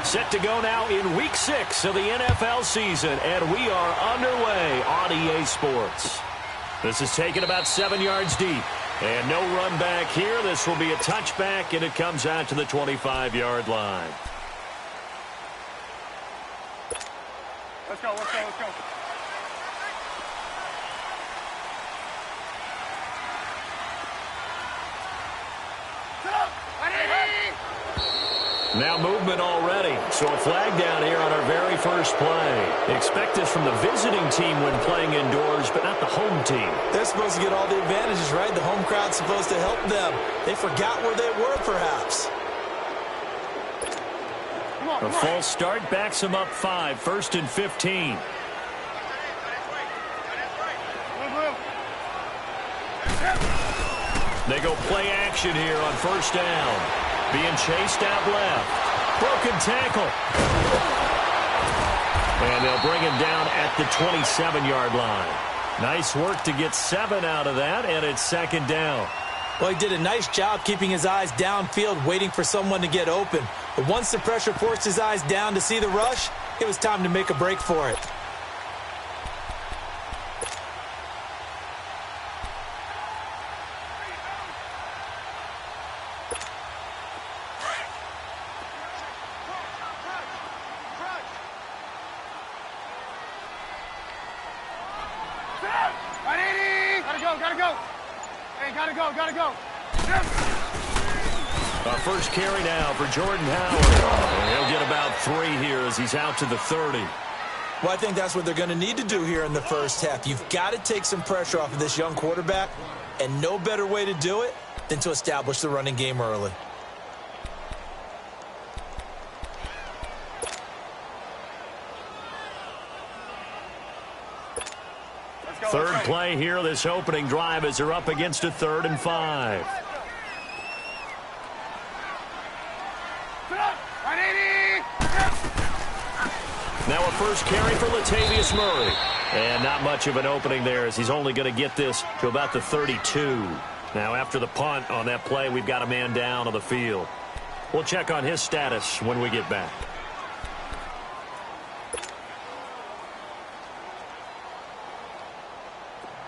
Set to go now in Week 6 of the NFL season, and we are underway on EA Sports. This is taken about 7 yards deep, and no run back here. This will be a touchback, and it comes out to the 25-yard line. Let's go, let's go, let's go. Now movement already, so a flag down here on our very first play. Expect this from the visiting team when playing indoors, but not the home team. They're supposed to get all the advantages, right? The home crowd's supposed to help them. They forgot where they were, perhaps. A false start backs them up 5, 1st and 15. They go play action here on 1st down. Being chased out left. Broken tackle. And they'll bring him down at the 27-yard line. Nice work to get 7 out of that, and it's 2nd down. Well, he did a nice job keeping his eyes downfield, waiting for someone to get open. But once the pressure forced his eyes down to see the rush, it was time to make a break for it. Our first carry now for Jordan Howard. He'll get about 3 here as he's out to the 30. Well, I think that's what they're going to need to do here in the first half. You've got to take some pressure off of this young quarterback, and no better way to do it than to establish the running game early. Third play here, this opening drive, as they're up against a 3rd and 5. Now a first carry for Latavius Murray. And not much of an opening there, as he's only going to get this to about the 32. Now after the punt on that play, we've got a man down on the field. We'll check on his status when we get back.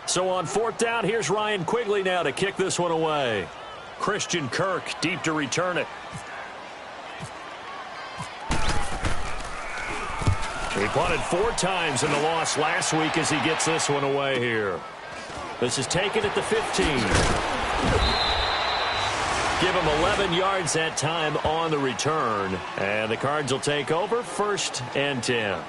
So on 4th down, here's Ryan Quigley now to kick this one away. Christian Kirk deep to return it. He punted 4 times in the loss last week as he gets this one away here. This is taken at the 15. Give him 11 yards that time on the return. And the Cards will take over 1st and 10.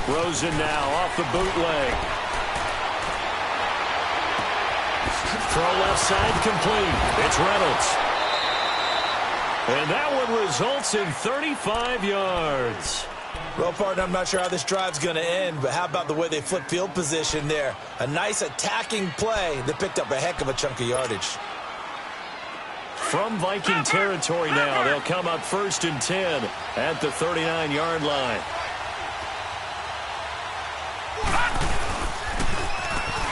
Rosen now off the bootleg. Throw left side complete. It's Reynolds. And that one results in 35 yards. Well, partner, I'm not sure how this drive's going to end, but how about the way they flip field position there? A nice attacking play that picked up a heck of a chunk of yardage. From Viking territory now, they'll come up 1st and 10 at the 39-yard line.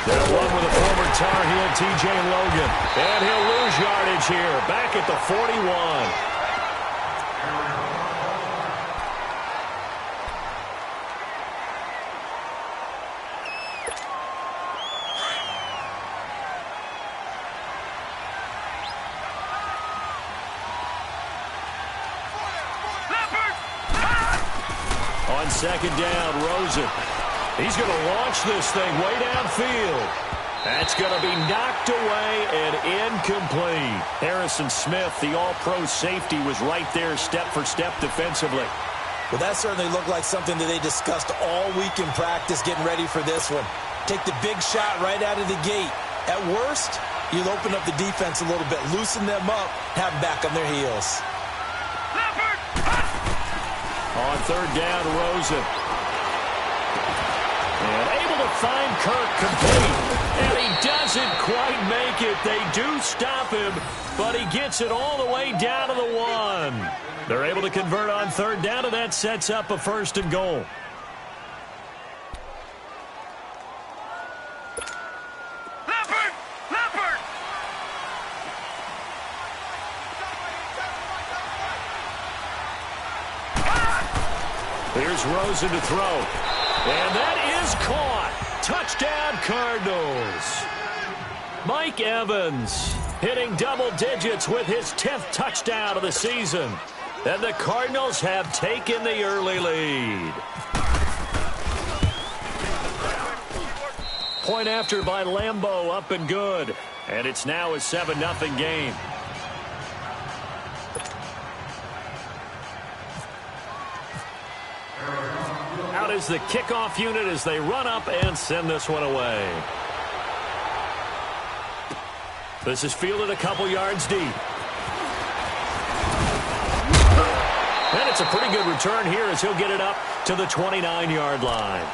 They'll run with a former Tar Heel, T.J. Logan. And he'll lose yardage here, back at the 41. On 2nd down, Rosen. He's going to launch this thing way downfield. That's going to be knocked away and incomplete. Harrison Smith, the all-pro safety, was right there step for step defensively. Well, that certainly looked like something that they discussed all week in practice getting ready for this one. Take the big shot right out of the gate. At worst, you'll open up the defense a little bit, loosen them up, have them back on their heels. On 3rd down, Rosen. And able to find Kirk complete. And he doesn't quite make it. They do stop him, but he gets it all the way down to the 1. They're able to convert on third down, and that sets up a 1st and goal. Here's Rosen to throw. And that is caught. Touchdown, Cardinals. Mike Evans hitting double digits with his 10th touchdown of the season. And the Cardinals have taken the early lead. Point after by Lambeau, up and good. And it's now a 7-0 game. Out is the kickoff unit as they run up and send this one away. This is fielded a couple yards deep. And it's a pretty good return here as he'll get it up to the 29-yard line.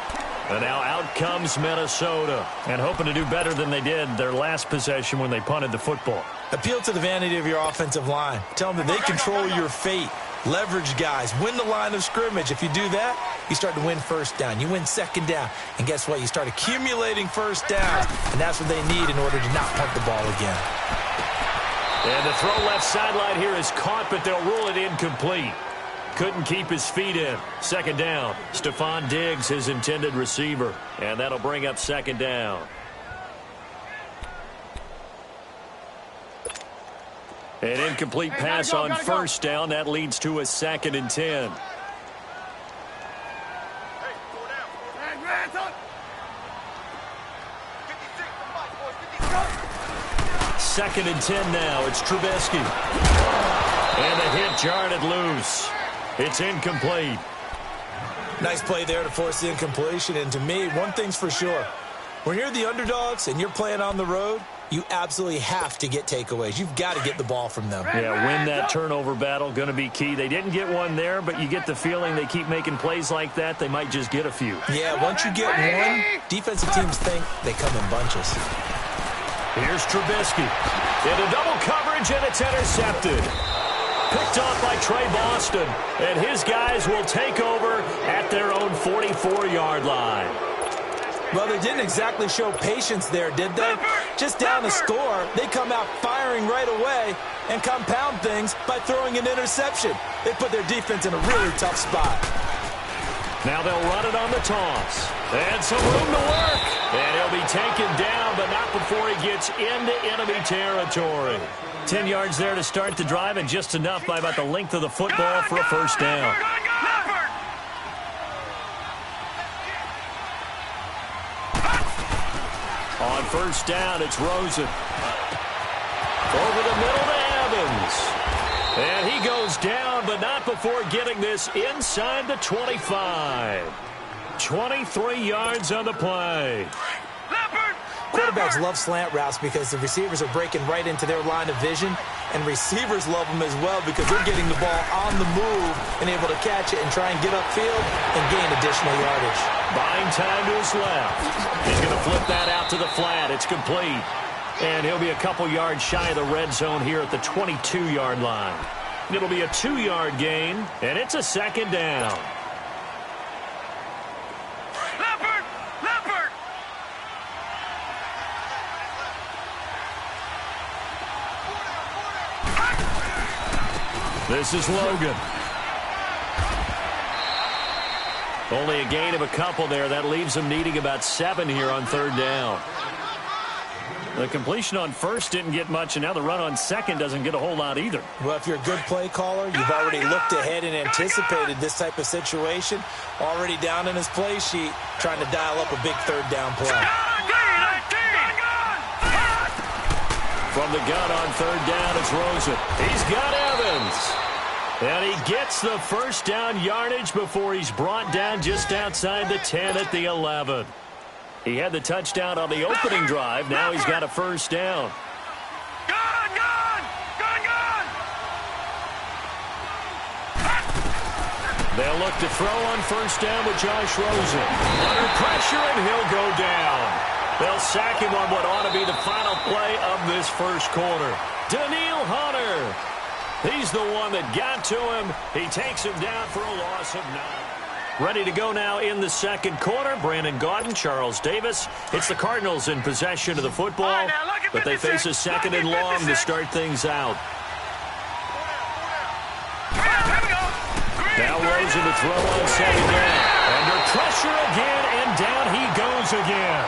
And now out comes Minnesota, and hoping to do better than they did their last possession when they punted the football. Appeal to the vanity of your offensive line. Tell them that they control your fate. Leverage guys. Win the line of scrimmage. If you do that, you start to win first down. You win second down. And guess what? You start accumulating first downs. And that's what they need in order to not punt the ball again. And the throw left sideline here is caught, but they'll rule it incomplete. Couldn't keep his feet in. Second down. Stephon Diggs, his intended receiver. And that'll bring up second down. An incomplete pass on first down. That leads to a 2nd and 10. Second and 10 now. It's Trubisky. And the hit jarred it loose. It's incomplete. Nice play there to force the incompletion. And to me, one thing's for sure. When you're the underdogs and you're playing on the road, you absolutely have to get takeaways. You've got to get the ball from them. Yeah, win that turnover battle, going to be key. They didn't get one there, but you get the feeling they keep making plays like that, they might just get a few. Yeah, once you get one, defensive teams think they come in bunches. Here's Trubisky. Into double coverage, and it's intercepted. Picked off by Trey Boston, and his guys will take over at their own 44-yard line. Well, they didn't exactly show patience there, did they? Just down a score, they come out firing right away and compound things by throwing an interception. They put their defense in a really tough spot. Now they'll run it on the toss. And some room to work. And he'll be taken down, but not before he gets into enemy territory. 10 yards there to start the drive, and just enough by about the length of the football for a first down. On first down, it's Rosen. Over the middle to Evans. And he goes down, but not before getting this inside the 25. 23 yards on the play. Quarterbacks love slant routes because the receivers are breaking right into their line of vision, and receivers love them as well because they're getting the ball on the move and able to catch it and try and get upfield and gain additional yardage. Buying time to his left. He's going to flip that out to the flat. It's complete. And he'll be a couple yards shy of the red zone here at the 22-yard line. It'll be a 2-yard gain, and it's a second down. This is Logan. Only a gain of a couple there. That leaves him needing about 7 here on third down. The completion on first didn't get much, and now the run on second doesn't get a whole lot either. Well, if you're a good play caller, you've already looked ahead and anticipated this type of situation. Already down in his play sheet, trying to dial up a big third down play. From the gun on third down, it's Rosen. He's got Evans. And he gets the first down yardage before he's brought down just outside the 10 at the 11. He had the touchdown on the opening drive. Now he's got a first down. They'll look to throw on first down with Josh Rosen. Under pressure, and he'll go down. They'll sack him on what ought to be the final play of this first quarter. Daniil Hunter. He's the one that got to him. He takes him down for a loss of 9. Ready to go now in the second quarter. Brandon Gaudin, Charles Davis. It's the Cardinals in possession of the football, but they face a second and long to start things out. Now Rosen to throw on second down. Under pressure again, and down he goes again.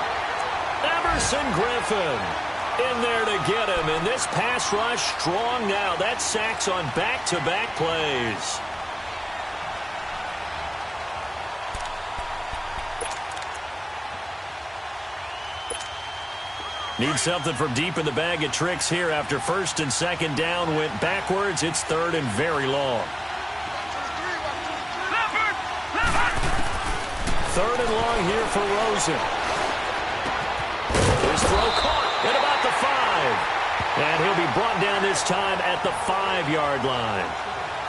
Everson Griffin in there to get him, and this pass rush strong now. That's sacks on back-to-back plays. Need something from deep in the bag of tricks here after first and second down went backwards. It's third and very long. Third and long here for Rosen. His throw caught at about the 5. And he'll be brought down this time at the 5-yard line.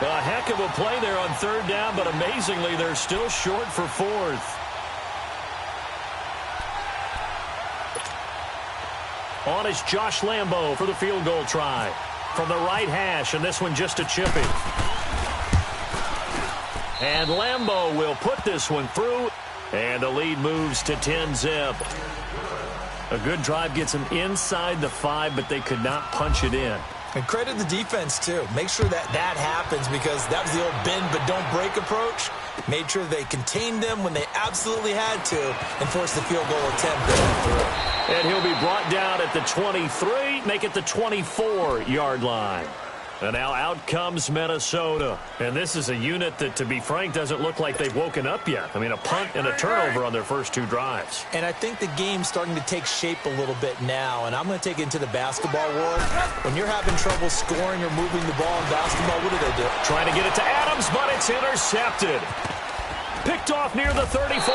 A heck of a play there on third down, but amazingly, they're still short for fourth. On is Josh Lambo for the field goal try. From the right hash, and this one just a chippy. And Lambo will put this one through, and the lead moves to 10-zip. A good drive gets them inside the 5, but they could not punch it in. And credit the defense, too. Make sure that happens, because that was the old bend but don't break approach. Made sure they contained them when they absolutely had to and forced the field goal attempt. And he'll be brought down at the 23, make it the 24-yard line. And now out comes Minnesota. And this is a unit that, to be frank, doesn't look like they've woken up yet. I mean, a punt and a turnover on their first 2 drives. And I think the game's starting to take shape a little bit now. And I'm going to take it into the basketball world. When you're having trouble scoring or moving the ball in basketball, what do? Trying to get it to Adams, but it's intercepted. Picked off near the 34.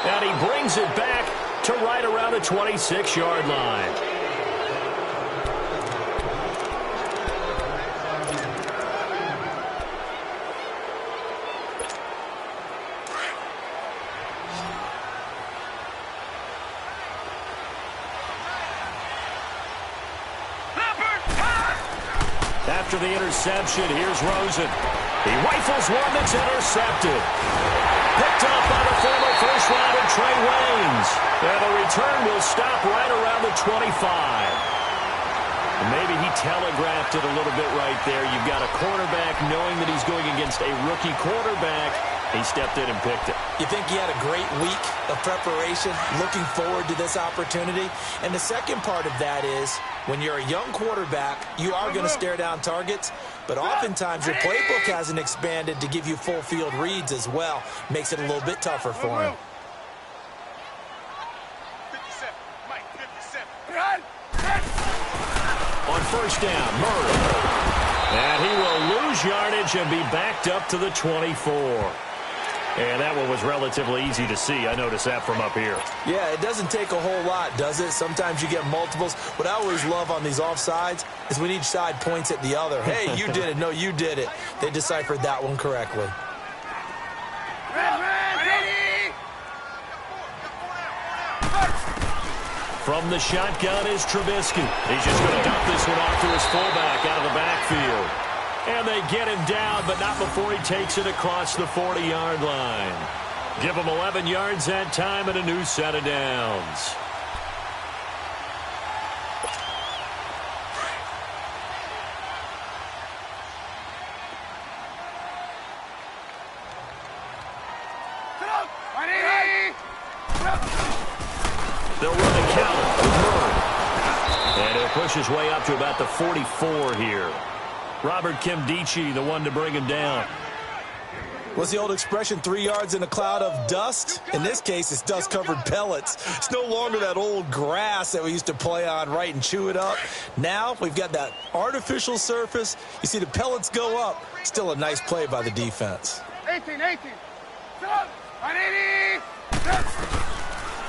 And he brings it back to right around the 26-yard line. After the interception, here's Rosen. He rifles one that's intercepted. Picked up by the former first-rounder Trey Waynes. And the return will stop right around the 25. And maybe he telegraphed it a little bit right there. You've got a cornerback knowing that he's going against a rookie quarterback. He stepped in and picked it. You think he had a great week of preparation, looking forward to this opportunity? And the second part of that is, when you're a young quarterback, you are going to stare down targets, but oftentimes your playbook hasn't expanded to give you full field reads as well. Makes it a little bit tougher for him. 57. Mike, 57. On first down, Murray. And he will lose yardage and be backed up to the 24. And that one was relatively easy to see. I noticed that from up here. Yeah, it doesn't take a whole lot, does it? Sometimes you get multiples. What I always love on these offsides is when each side points at the other. Hey, you did it. No, you did it. They deciphered that one correctly. From the shotgun is Trubisky. He's just going to dump this one off to his fullback out of the backfield. And they get him down, but not before he takes it across the 40-yard line. Give him 11 yards that time and a new set of downs. They'll run the counter with Murray. And he'll push his way up to about the 44 here. Robert Kimdichie, the one to bring him down. What's the old expression, 3 yards in a cloud of dust? In this case, it's dust-covered pellets. It's no longer that old grass that we used to play on, right, and chew it up. Now we've got that artificial surface. You see the pellets go up. Still a nice play by the defense. 18.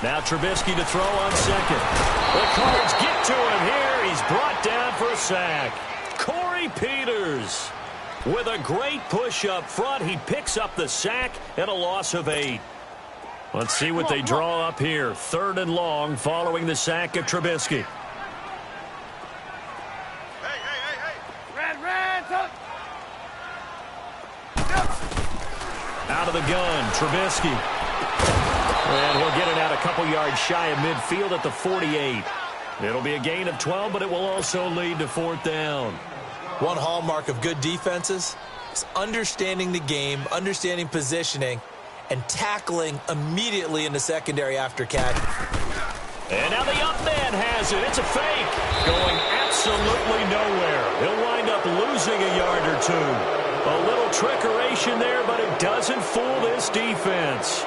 Now Trubisky to throw on second. The Cards get to him here. He's brought down for a sack. Corey Peters. With a great push up front, he picks up the sack and a loss of 8. Let's see what they draw up here. 3rd and long following the sack of Trubisky. Out of the gun, Trubisky. And he'll get it out a couple yards shy of midfield at the 48. It'll be a gain of 12, but it will also lead to 4th down. One hallmark of good defenses is understanding the game, understanding positioning, and tackling immediately in the secondary after catch. And now the up man has it. It's a fake. Going absolutely nowhere. He'll wind up losing a yard or 2. A little trickeration there, but it doesn't fool this defense.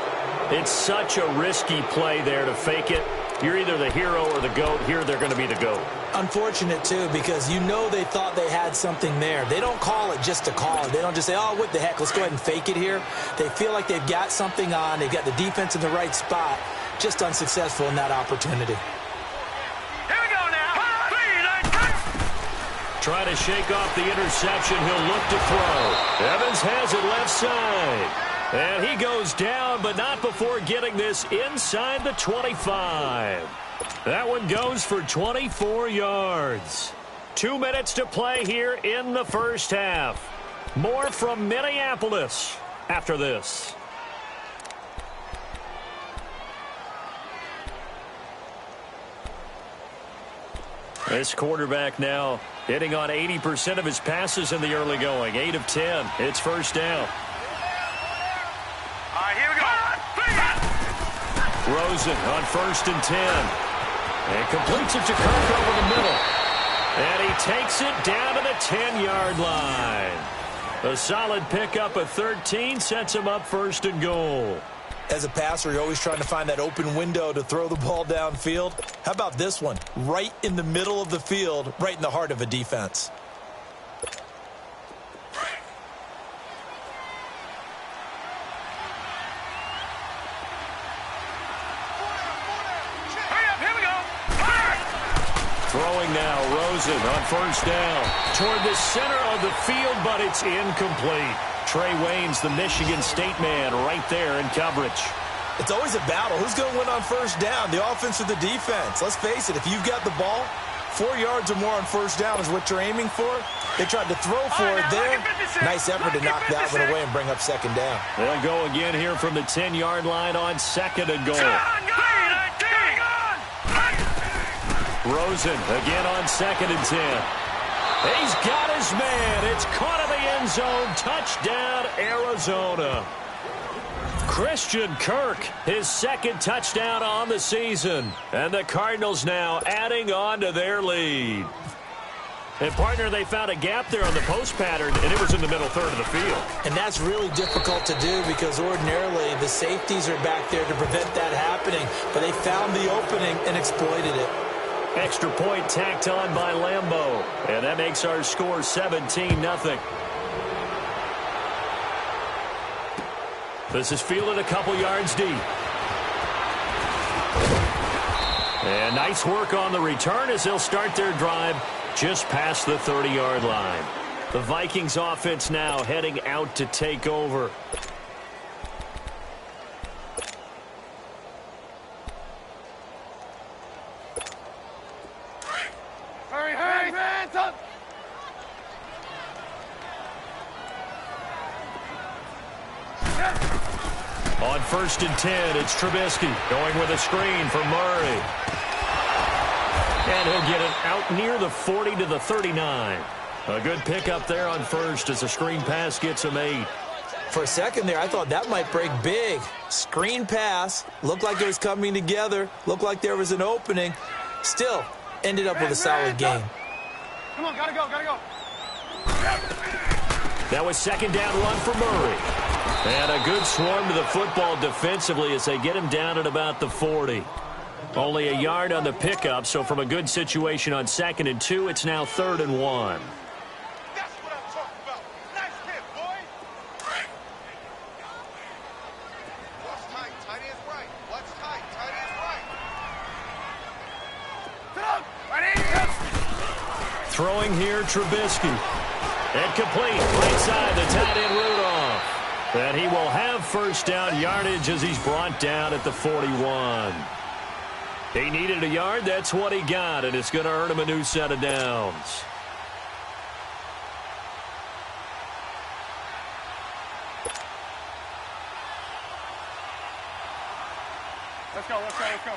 It's such a risky play there to fake it. You're either the hero or the GOAT. Here they're going to be the GOAT. Unfortunate, too, because you know they thought they had something there. They don't call it just to call it. They don't just say, oh, what the heck, let's go ahead and fake it here. They feel like they've got something on. They've got the defense in the right spot. Just unsuccessful in that opportunity. Here we go now. Try to shake off the interception. He'll look to throw. Evans has it left side. And he goes down, but not before getting this inside the 25. That one goes for 24 yards. 2 minutes to play here in the first half. More from Minneapolis after this. This quarterback now hitting on 80% of his passes in the early going. 8 of 10. It's first down. Here we go. Rosen on 1st and 10. And completes it to Kirk over the middle. And he takes it down to the 10-yard line. A solid pickup of 13 sets him up 1st and goal. As a passer, you're always trying to find that open window to throw the ball downfield. How about this one? Right in the middle of the field, right in the heart of a defense. Throwing now, Rosen on 1st down. Toward the center of the field, but it's incomplete. Trey Waynes, the Michigan State man, right there in coverage. It's always a battle. Who's going to win on 1st down, the offense or the defense? Let's face it, if you've got the ball, 4 yards or more on 1st down is what you're aiming for. They tried to throw for it there. Nice effort to knock that one away and bring up 2nd down. They'll go again here from the 10-yard line on 2nd and goal. Rosen again on 2nd and 10. He's got his man. It's caught in the end zone. Touchdown, Arizona. Christian Kirk, his 2nd touchdown on the season. And the Cardinals now adding on to their lead. And, partner, they found a gap there on the post pattern, and it was in the middle 3rd of the field. And that's really difficult to do because ordinarily the safeties are back there to prevent that happening. But they found the opening and exploited it. Extra point tacked on by Lambeau. And that makes our score 17-0. This is fielded a couple yards deep. And nice work on the return as they'll start their drive just past the 30-yard line. The Vikings offense now heading out to take over. Hurry, hands up. On 1st and 10, it's Trubisky going with a screen for Murray. And he'll get it out near the 40 to the 39. A good pickup there on 1st as a screen pass gets him 8. For a second there, I thought that might break big. Screen pass. Looked like it was coming together. Looked like there was an opening. Still, ended up with a solid game. Come on, gotta go. That was 2nd down run for Murray. And a good swarm to the football defensively as they get him down at about the 40. Only a yard on the pickup, so from a good situation on 2nd and 2, it's now 3rd and 1. That's what I'm talking about. Nice hit, boy. What's tight? Tight is right. What's tight? Tight is right. Throwing here, Trubisky. And complete. Right side, the tight end Rudolph. And he will have first down yardage as he's brought down at the 41. He needed a yard. That's what he got, and it's going to earn him a new set of downs. Let's go, let's go, let's go.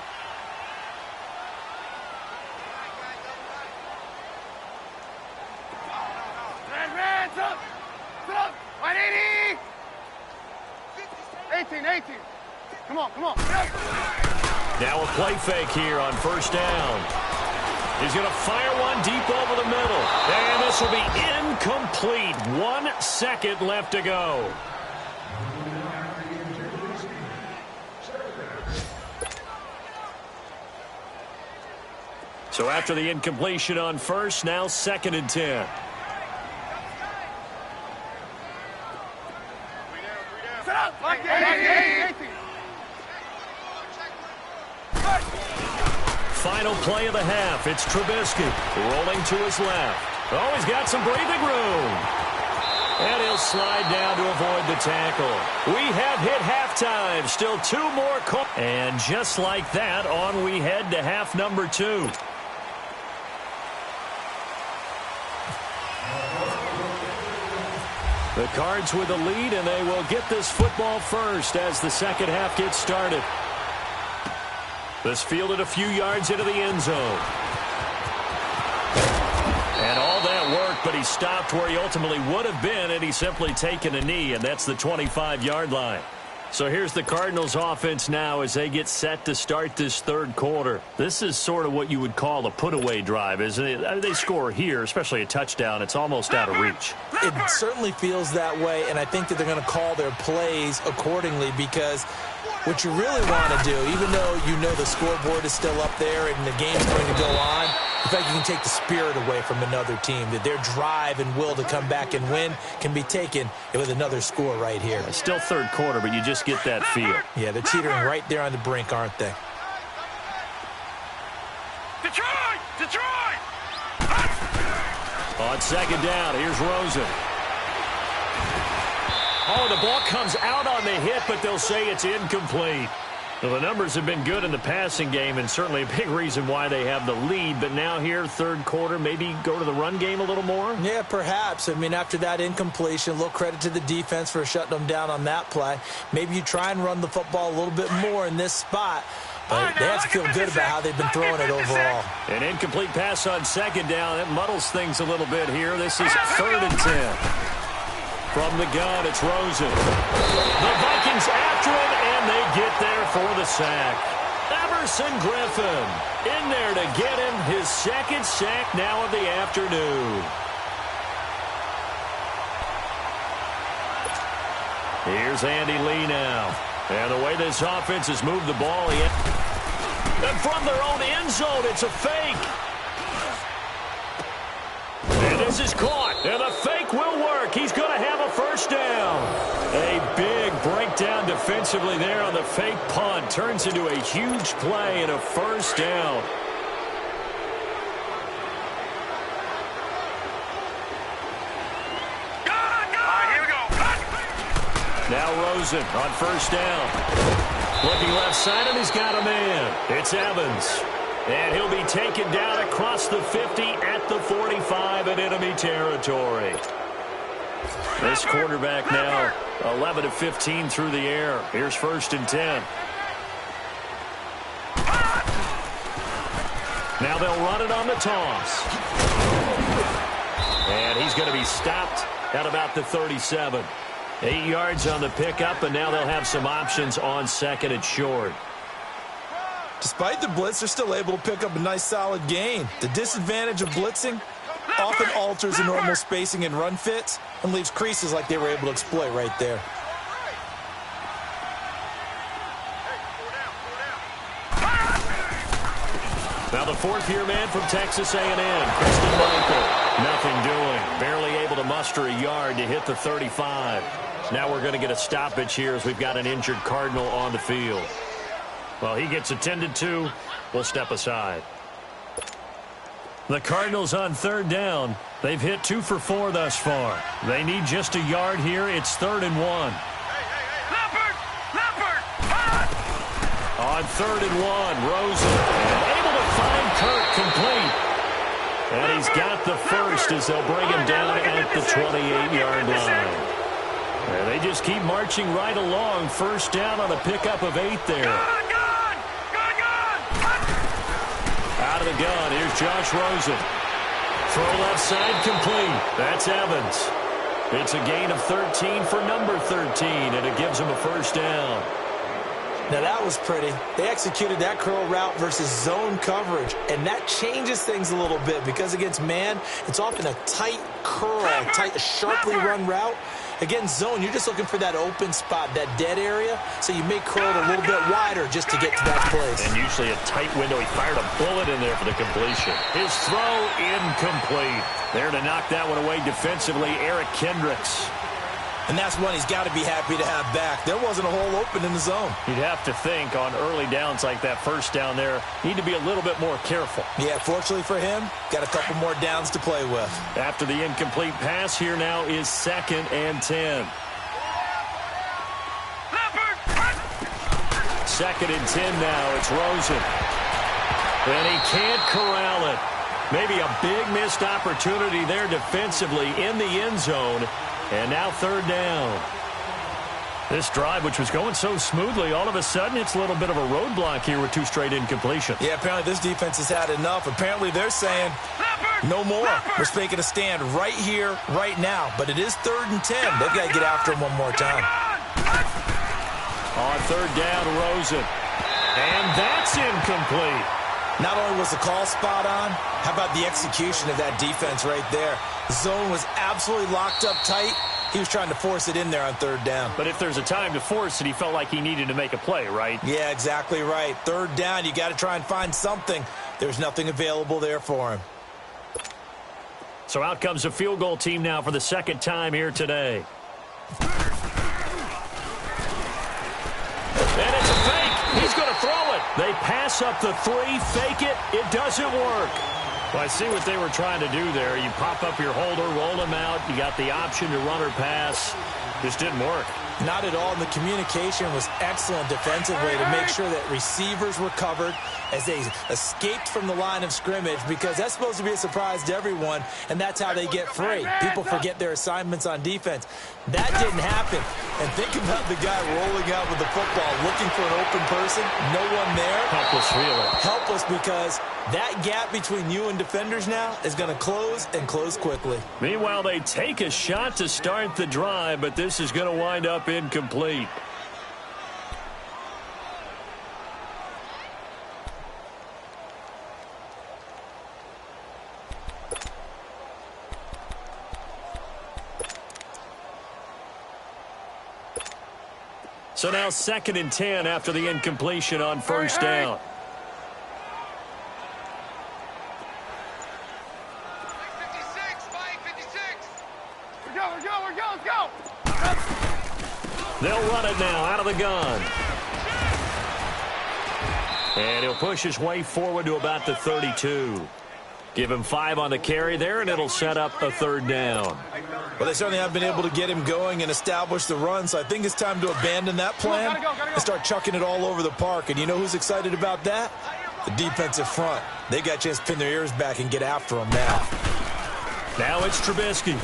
Hands up! Sit up! 180! 18. Come on. Now a play fake here on first down. He's going to fire one deep over the middle. And this will be incomplete. 1 second left to go. So after the incompletion on first, now 2nd and 10. Final play of the half. It's Trubisky rolling to his left. Oh, he's got some breathing room. And he'll slide down to avoid the tackle. We have hit halftime. Still 2 more. And just like that, on we head to half number 2. The Cards with the lead, and they will get this football first as the second half gets started. This fielded a few yards into the end zone. And all that work, but he stopped where he ultimately would have been, and he's simply taken a knee, and that's the 25-yard line. So here's the Cardinals offense now as they get set to start this third quarter. This is sort of what you would call a put-away drive, isn't it? They score here, especially a touchdown. It's almost out of reach. It certainly feels that way, and I think that they're going to call their plays accordingly because what you really want to do, even though you know the scoreboard is still up there and the game's going to go on, in fact, you can take the spirit away from another team, that their drive and will to come back and win can be taken with another score right here. It's still third quarter, but you just get that feel. Yeah, they're teetering right there on the brink, aren't they? Detroit! On second down, here's Rosen. Oh, the ball comes out on the hit, but they'll say it's incomplete. Well, the numbers have been good in the passing game, and certainly a big reason why they have the lead. But now here, third quarter, maybe go to the run game a little more? Yeah, perhaps. I mean, after that incompletion, a little credit to the defense for shutting them down on that play. Maybe you try and run the football a little bit more in this spot. But they have to feel good about how they've been throwing it overall. An incomplete pass on second down. That muddles things a little bit here. This is 3rd and 10. From the gun, it's Rosen. The Vikings after him, and they get there for the sack. Everson Griffin in there to get him his 2nd sack now of the afternoon. Here's Andy Lee now. And the way this offense has moved the ball, and from their own end zone, it's a fake. And this is caught, and the fake will work. He's going to have a first down. A big breakdown defensively there on the fake punt. Turns into a huge play and a first down. Here we go. Now Rosen on first down. Looking left side, and he's got a man. It's Evans. And he'll be taken down across the 50 at the 45 in enemy territory. This quarterback now 11 of 15 through the air. Here's 1st and 10. Now they'll run it on the toss. And he's going to be stopped at about the 37. 8 yards on the pickup, and now they'll have some options on 2nd and short. Despite the blitz, they're still able to pick up a nice solid gain. The disadvantage of blitzing often alters the normal spacing and run fits and leaves creases like they were able to exploit right there. Now the 4th-year man from Texas A&M, Christian Michael. Nothing doing. Barely able to muster a yard to hit the 35. Now we're going to get a stoppage here as we've got an injured Cardinal on the field. Well, he gets attended to. We'll step aside. The Cardinals on third down. They've hit 2 for 4 thus far. They need just a yard here. It's 3rd and 1. On 3rd and 1, Rosen able to find Kirk complete. And he's got the first as they'll bring him down at the 28-yard line. And they just keep marching right along. First down on a pickup of 8 there. Out of the gun, here's Josh Rosen. Throw left side complete. That's Evans. It's a gain of 13 for number 13, and it gives him a first down. Now that was pretty. They executed that curl route versus zone coverage, and that changes things a little bit because against man, it's often a tight curl, sharply run route. Against zone, you're just looking for that open spot, that dead area, so you make curl a little bit wider just to get to that place. And usually a tight window. He fired a bullet in there for the completion. His throw incomplete. There to knock that one away defensively, Eric Kendricks. And that's one he's got to be happy to have back. There wasn't a hole open in the zone. You'd have to think on early downs like that first down there, need to be a little bit more careful. Yeah, fortunately for him, got a couple more downs to play with. After the incomplete pass, here now is 2nd and 10. 2nd and 10 now. It's Rosen. And he can't corral it. Maybe a big missed opportunity there defensively in the end zone. And now 3rd down. This drive, which was going so smoothly, all of a sudden it's a little bit of a roadblock here with 2 straight incompletions. Yeah, apparently this defense has had enough. Apparently they're saying, no more. We're making a stand right here, right now. But it is 3rd and 10. They've got to get after him one more time. On 3rd down, Rosen. And that's incomplete. Not only was the call spot on, how about the execution of that defense right there? Zone was absolutely locked up tight. He was trying to force it in there on 3rd down. But if there's a time to force it, he felt like he needed to make a play, right? Yeah, exactly right. 3rd down, you got to try and find something. There's nothing available there for him. So out comes a field goal team now for the 2nd time here today. And it's a fake. He's going to throw it. They pass up the 3, fake it. It doesn't work. Well, I see what they were trying to do there. You pop up your holder, roll him out. You got the option to run or pass. Just didn't work. Not at all. And the communication was excellent defensively to make sure that receivers were covered as they escaped from the line of scrimmage, because that's supposed to be a surprise to everyone, and that's how they get free. People forget their assignments on defense. That didn't happen. And think about the guy rolling out with the football, looking for an open person, no one there. Helpless, really. Helpless, because that gap between you and defenders now is going to close, and close quickly. Meanwhile, they take a shot to start the drive, but this is going to wind up incomplete. So now 2nd and 10 after the incompletion on 1st down. Let's go. They'll run it now out of the gun. And he'll push his way forward to about the 32. Give him 5 on the carry there, and it'll set up a 3rd down. Well, they certainly have been able to get him going and establish the run, so I think it's time to abandon that plan and start chucking it all over the park. And you know who's excited about that? The defensive front. They got a chance to pin their ears back and get after him now. Now it's Trubisky.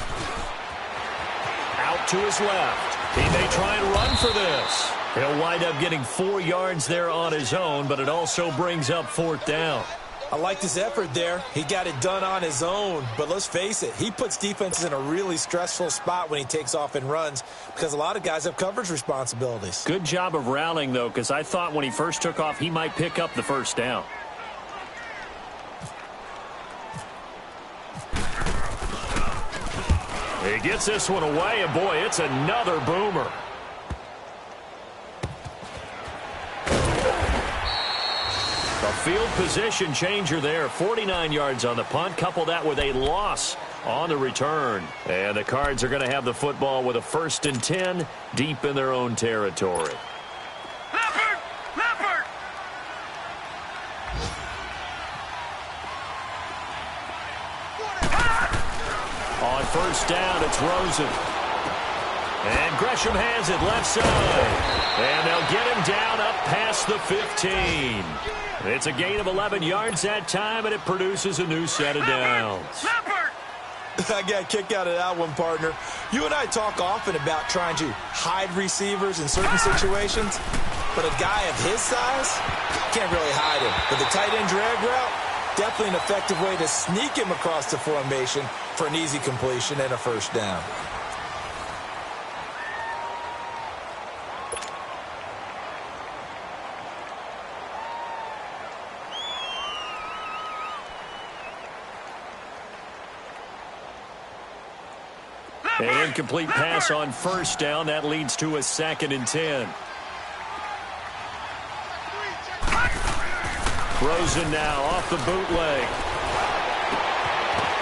Out to his left. He may try and run for this. He'll wind up getting 4 yards there on his own, but it also brings up 4th down. I liked his effort there. He got it done on his own. But let's face it, he puts defenses in a really stressful spot when he takes off and runs, because a lot of guys have coverage responsibilities. Good job of rallying, though, because I thought when he first took off, he might pick up the 1st down. He gets this one away, and boy, it's another boomer. A field position changer there. 49 yards on the punt. Couple that with a loss on the return. And the Cards are going to have the football with a 1st and 10 deep in their own territory. first down. It's Rosen. And Gresham has it left side. And they'll get him down up past the 15. It's a gain of 11 yards that time, and it produces a new set of downs. I got a kick out of that one, partner. You and I talk often about trying to hide receivers in certain situations, but a guy of his size can't really hide him. But the tight end drag route, definitely an effective way to sneak him across the formation for an easy completion and a first down. An incomplete pass on first down. That leads to a 2nd and 10. Rosen now off the bootleg.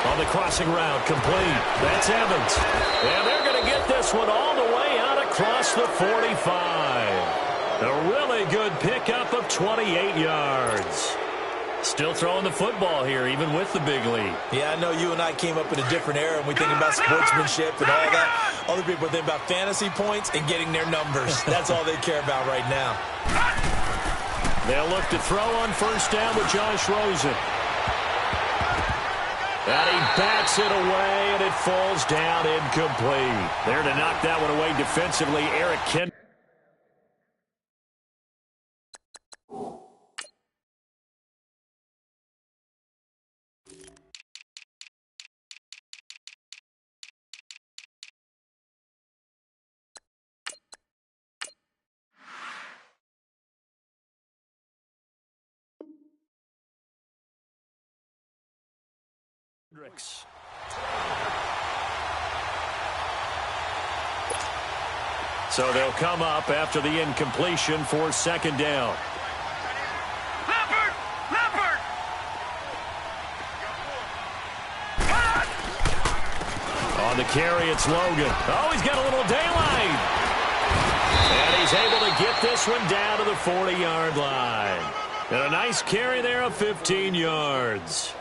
On the crossing route, complete. That's Evans. And they're going to get this one all the way out across the 45. A really good pickup of 28 yards. Still throwing the football here, even with the big lead. Yeah, I know you and I came up in a different era, and we think about sportsmanship and all that. Other people think about fantasy points and getting their numbers. That's all they care about right now. They'll look to throw on first down with Josh Rosen. And he bats it away, and it falls down incomplete. There to knock that one away defensively, Eric Kendrick. So they'll come up after the incompletion for 2nd down. On the carry, it's Logan. Oh, he's got a little daylight. And he's able to get this one down to the 40-yard line. And a nice carry there of 15 yards.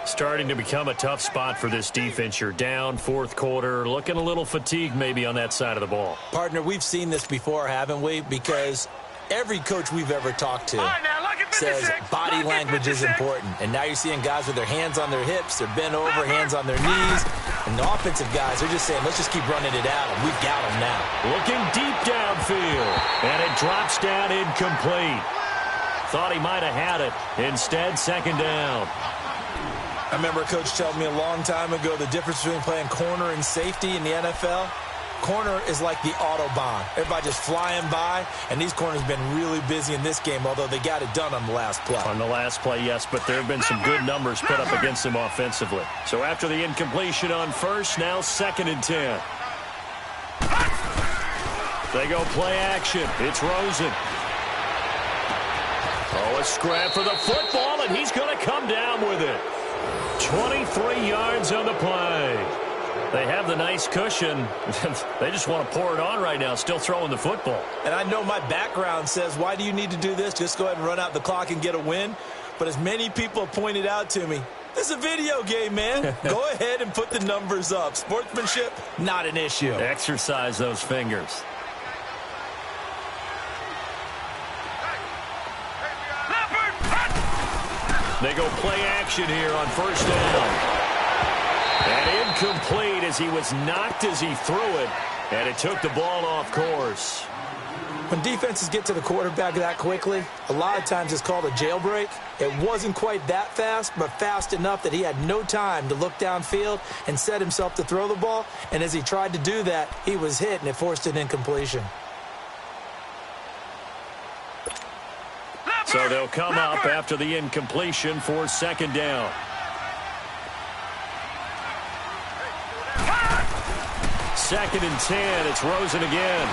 Starting to become a tough spot for this defense. You're down 4th quarter, looking a little fatigued maybe on that side of the ball. Partner, we've seen this before, haven't we? Because every coach we've ever talked to says body language is important. And now you're seeing guys with their hands on their hips, they're bent over, hands on their knees. And the offensive guys are just saying, let's just keep running it out, and we've got them now. Looking deep downfield, and it drops down incomplete. Thought he might have had it. Instead, 2nd down. I remember a coach telling me a long time ago the difference between playing corner and safety in the NFL. Corner is like the Autobahn. Everybody just flying by, and these corners have been really busy in this game, although they got it done on the last play. On the last play, yes, but there have been some good numbers put up against them offensively. So after the incompletion on first, now 2nd and 10. They go play action. It's Rosen. Oh, a scrap for the football, and he's going to come down with it. 23 yards on the play. They have the nice cushion. They just want to pour it on right now, still throwing the football. And I know my background says, why do you need to do this? Just go ahead and run out the clock and get a win. But as many people have pointed out to me, this is a video game, man. Go ahead and put the numbers up. Sportsmanship, not an issue. Exercise those fingers. They go play action here on first down. And incomplete as he was knocked as he threw it. And it took the ball off course. When defenses get to the quarterback that quickly, a lot of times it's called a jailbreak. It wasn't quite that fast, but fast enough that he had no time to look downfield and set himself to throw the ball. And as he tried to do that, he was hit, and it forced an incompletion. So they'll come up after the incompletion for 2nd down. Second and 10. It's Rosen again.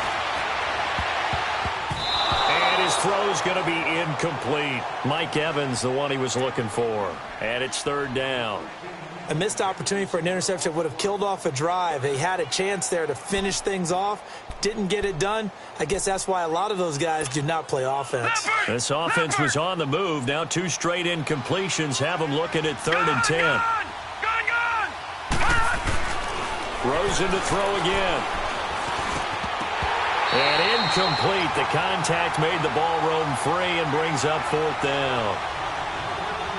And his throw's going to be incomplete. Mike Evans, the one he was looking for. And it's 3rd down. A missed opportunity for an interception would have killed off a drive. They had a chance there to finish things off. Didn't get it done. I guess that's why a lot of those guys do not play offense. This offense was on the move. Now 2 straight incompletions have them looking at 3rd and 10. Rosen to throw again. And incomplete. The contact made the ball roam free and brings up 4th down.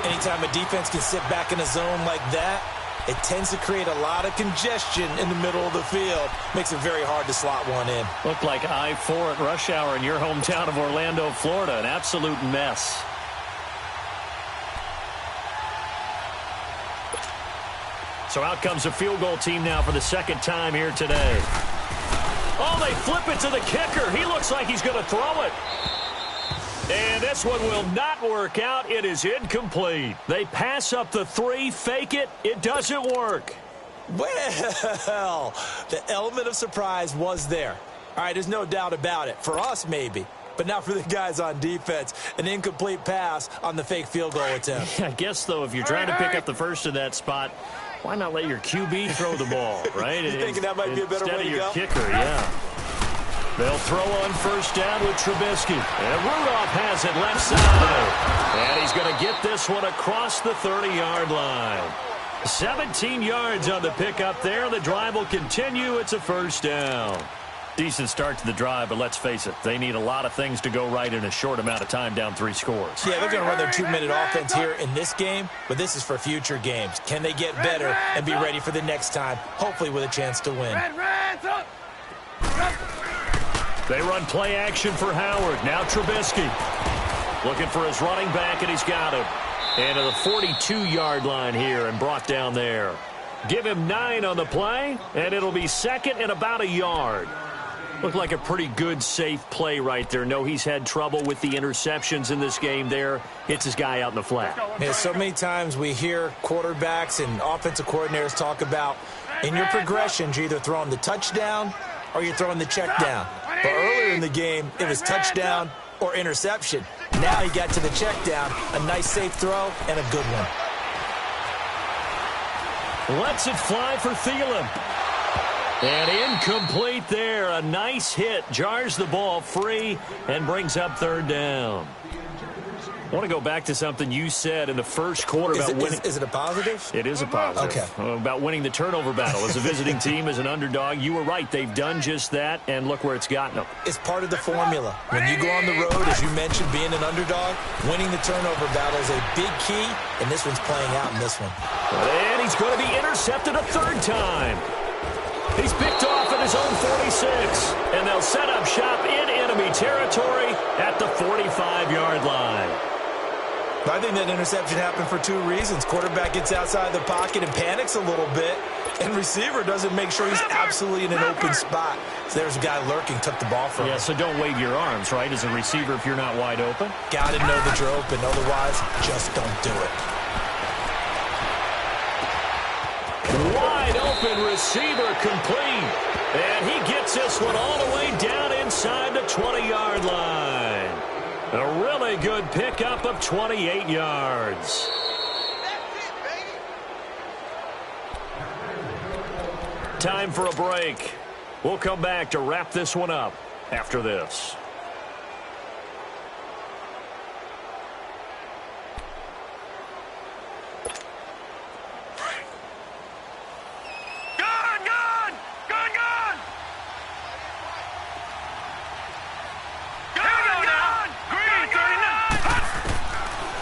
Anytime a defense can sit back in a zone like that, it tends to create a lot of congestion in the middle of the field. Makes it very hard to slot one in. Looked like I-4 at rush hour in your hometown of Orlando, Florida. An absolute mess. So out comes the field goal team now for the second time here today. Oh, they flip it to the kicker. He looks like he's going to throw it. And this one will not work out. It is incomplete. They pass up the 3, fake it. It doesn't work. Well, the element of surprise was there. All right, there's no doubt about it. For us, maybe. But not for the guys on defense. An incomplete pass on the fake field goal attempt. I guess, though, if you're trying to pick up the first in that spot, why not let your QB throw the ball, right? You thinking that might be a better way to go? Instead of your kicker, yeah. They'll throw on first down with Trubisky. And Rudolph has it left side. And he's going to get this one across the 30-yard line. 17 yards on the pickup there. The drive will continue. It's a first down. Decent start to the drive, but let's face it, they need a lot of things to go right in a short amount of time, down 3 scores. Yeah, they're going to run their 2-minute offense here in this game, but this is for future games. Can they get better and be ready for the next time, hopefully with a chance to win? They run play action for Howard. Now Trubisky looking for his running back, and he's got him. And to the 42-yard line here and brought down there. Give him 9 on the play, and it'll be second and about a yard. Looked like a pretty good, safe play right there. No, he's had trouble with the interceptions in this game there. Hits his guy out in the flat. Yeah, so many times we hear quarterbacks and offensive coordinators talk about in your progressions, you're either throwing the touchdown or you're throwing the check down. But earlier in the game, it was touchdown or interception. Now he got to the check down, a nice safe throw, and a good one. Lets it fly for Thielen. And incomplete there. A nice hit. Jars the ball free and brings up 3rd down. I want to go back to something you said in the first quarter about winning. Is it a positive? It is a positive. Okay. About winning the turnover battle as a visiting team, as an underdog. You were right. They've done just that, and look where it's gotten them. It's part of the formula. When you go on the road, as you mentioned, being an underdog, winning the turnover battle is a big key, and this one's playing out in this one. And he's going to be intercepted a 3rd time. He's picked off at his own 46, and they'll set up shop in enemy territory at the 45-yard line. I think that interception happened for 2 reasons. Quarterback gets outside the pocket and panics a little bit, and receiver doesn't make sure he's absolutely in an open spot. So there's a guy lurking, took the ball from him. Yeah, so don't wave your arms, right, as a receiver if you're not wide open. Got to know that you're open. Otherwise, just don't do it. Wide open receiver complete. And he gets this one all the way down inside the 20-yard line. A really good pickup of 28 yards. Time for a break. We'll come back to wrap this one up after this.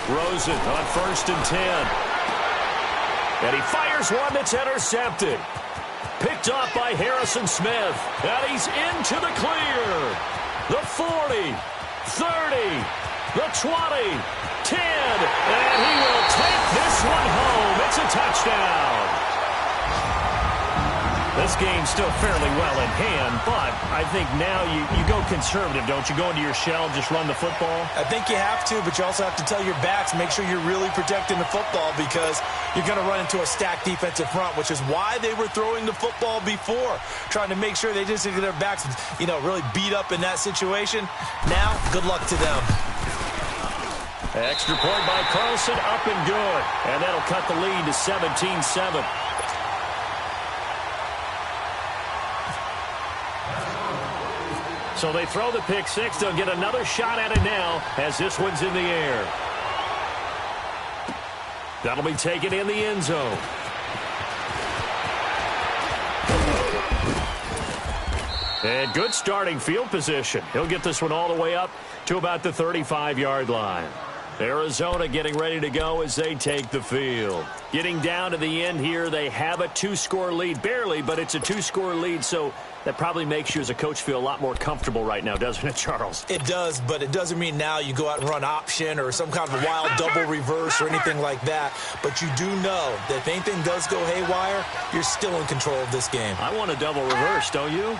Rosen on 1st and 10. And he fires one that's intercepted. Picked off by Harrison Smith. And he's into the clear. The 40, 30, the 20, 10. And he will take this one home. It's a touchdown. This game's still fairly well in hand, but I think now you go conservative, don't you? Go into your shell, just run the football? I think you have to, but you also have to tell your backs, make sure you're really protecting the football because you're going to run into a stacked defensive front, which is why they were throwing the football before, trying to make sure they just get their backs, really beat up in that situation. Now, good luck to them. Extra point by Carlson, up and good. And that'll cut the lead to 17-7. So they throw the pick 6. They'll get another shot at it now as this one's in the air. That'll be taken in the end zone. And good starting field position. He'll get this one all the way up to about the 35-yard line. Arizona getting ready to go as they take the field. Getting down to the end here, they have a 2-score lead. Barely, but it's a 2-score lead, so that probably makes you as a coach feel a lot more comfortable right now, doesn't it, Charles? It does, but it doesn't mean now you go out and run option or some kind of a wild double reverse or anything like that. But you do know that if anything does go haywire, you're still in control of this game. I want a double reverse, don't you?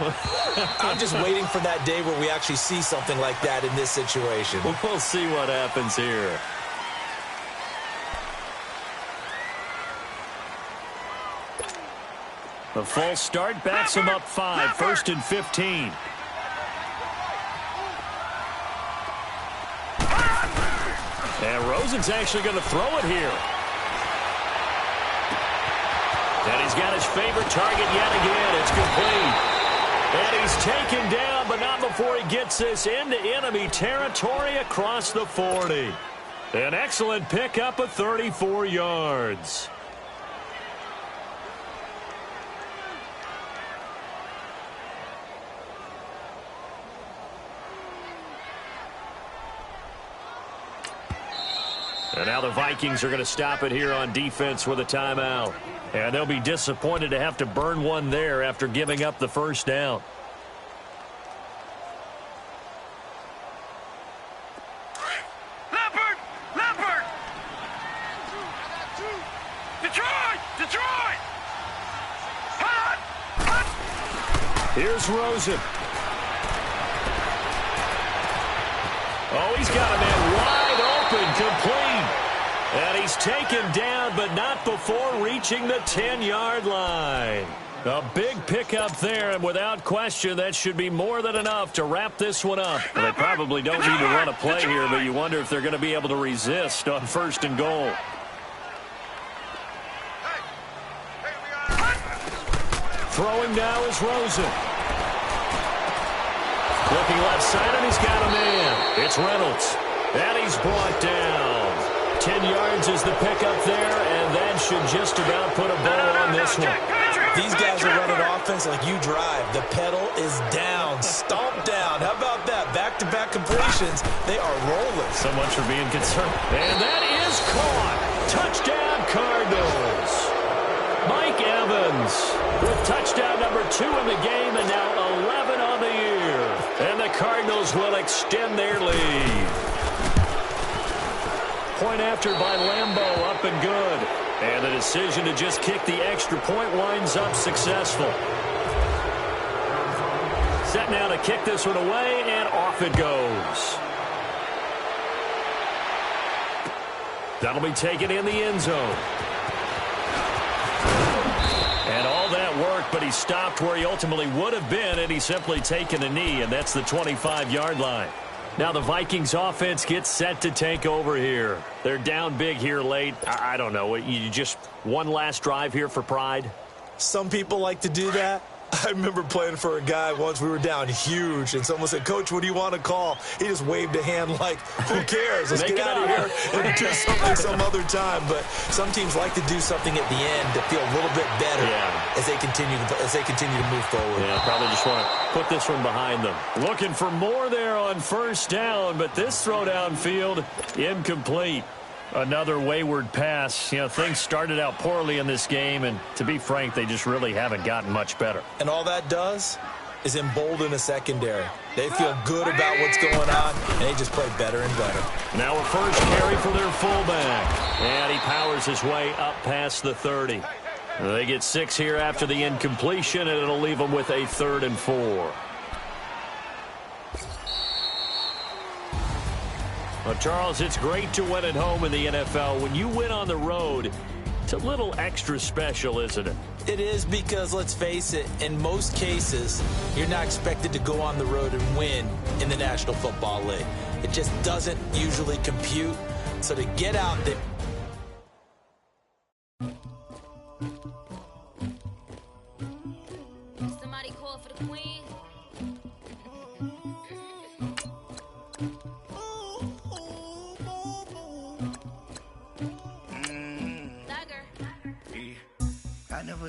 I'm just waiting for that day where we actually see something like that in this situation. We'll see what happens here. The false start backs him up 5, 1st and 15. And Rosen's actually going to throw it here. And he's got his favorite target yet again. It's complete. And he's taken down, but not before he gets this into enemy territory across the 40. An excellent pickup of 34 yards. And now the Vikings are going to stop it here on defense with a timeout. And they'll be disappointed to have to burn one there after giving up the first down. Leopard! Leopard! Detroit! Detroit! Here's Rosen. Oh, he's got a man wide open, complete. And he's taken down, but not before reaching the 10-yard line. A big pickup there, and without question, that should be more than enough to wrap this one up. Well, they probably don't need to run a play here, but you wonder if they're going to be able to resist on 1st and goal. Throwing now is Rosen. Looking left side, and he's got a man. It's Reynolds. And he's brought down. 10 yards is the pickup there, and that should just about put a bow on this one. These guys are running offense like you drive. The pedal is down, stomped down. How about that? Back-to-back completions. They are rolling. So much for being concerned. And that is caught. Touchdown, Cardinals. Mike Evans with touchdown number 2 in the game, and now 11 on the year. And the Cardinals will extend their lead. Point after by Lambeau, up and good. And the decision to just kick the extra point winds up successful. Set now to kick this one away, and off it goes. That'll be taken in the end zone. And all that work, but he stopped where he ultimately would have been, and he's simply taken a knee, and that's the 25-yard line. Now the Vikings offense gets set to take over here. They're down big here late. I don't know. You just one last drive here for pride? Some people like to do that. I remember playing for a guy once. We were down huge, and someone said, "Coach, what do you want to call?" He just waved a hand like, who cares? Let's get out of here and do something some other time. But some teams like to do something at the end to feel a little bit better as they continue to move forward. Yeah, probably just want to put this one behind them. Looking for more there on 1st down, but this throw downfield incomplete. Another wayward pass. You know, things started out poorly in this game, and to be frank, they just really haven't gotten much better. And all that does is embolden a secondary. They feel good about what's going on, and they just play better and better. Now a first carry for their fullback. And he powers his way up past the 30. They get 6 here after the incompletion, and it'll leave them with a 3rd and 4. Well, Charles, it's great to win at home in the NFL. When you win on the road, it's a little extra special, isn't it? It is, because, let's face it, in most cases, you're not expected to go on the road and win in the National Football League. It just doesn't usually compute. So to get out there... Somebody call for the queen. I never